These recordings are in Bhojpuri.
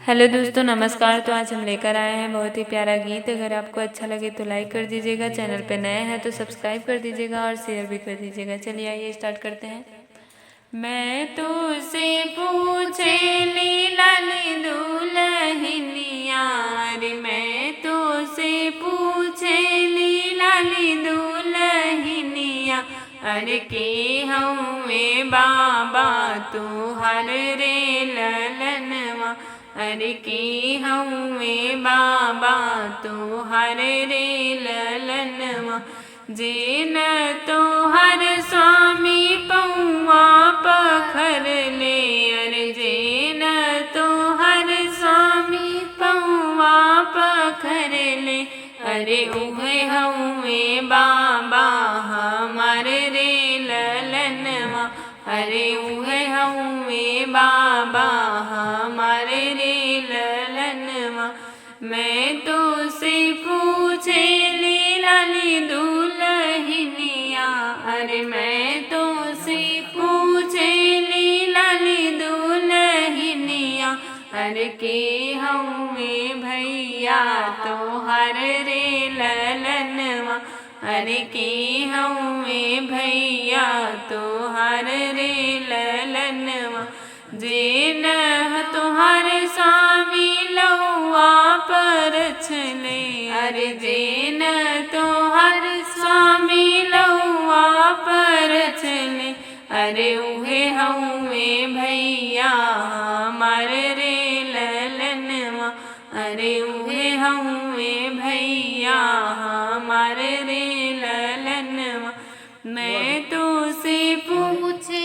हेलो दोस्तों, नमस्कार। तो आज हम लेकर आए हैं बहुत ही प्यारा गीत। अगर आपको अच्छा लगे तो लाइक कर दीजिएगा, चैनल पे नए हैं तो सब्सक्राइब कर दीजिएगा और शेयर भी कर दीजिएगा। चलिए आइए स्टार्ट करते हैं। मैं तो से पूछे लाली दुल्हनिया रे, मैं तो से पूछे लाली दुल्हनिया अरे के हमें बाबा तू हर रे ललनवा, अरे के हमें बाबा तू हर रे ललनवा। जे न तो हर स्वामी पौआ पखर ले, अरे जे न तो हर स्वामी पौआ पखर ले, अरे उहे हमें बाबा हमार रे ललनवा, अरे उहे हमें बाबा हमार रे ललनवा। मैं तो से पूछे लाली दुल्हनिया, अरे मैं तो से पूछे लाली दुल्हनिया, अरे के हमें भैया तो हर रे ललनवा, अरे के हमें भैया तो हर रे ललनवा। जे न तुहार स्वामी लौआ पर छले, अरे जे न तुहार स्वामी लौआ पर छले, अरे उहे हमें भैया हमार रे ललनवा, अरे उहे हमें भैया हमार रे ललनवा। मैं तो से पूछे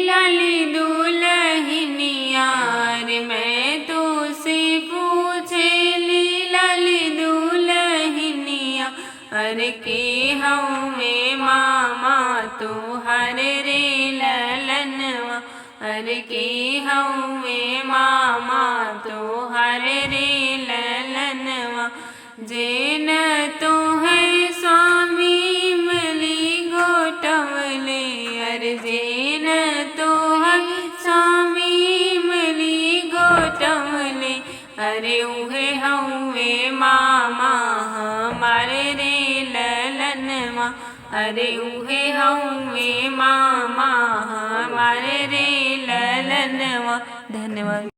लाली दुल्हनिया रे, मैं तो से पूछे लाली दुल्हनिया, अरे के हमें मामा तो हर रे ललनवा, अरे के हमें मामा तो हर रे ललनवा। जे न तो है स्वामी मली गोटवले, अरे जे न तो है स्वामी मली गोटवले, अरे उहे हमें मामा हमार रे ललनवा, अरे उहे हमें मामा हमार रे ललनवा। धन्यवाद।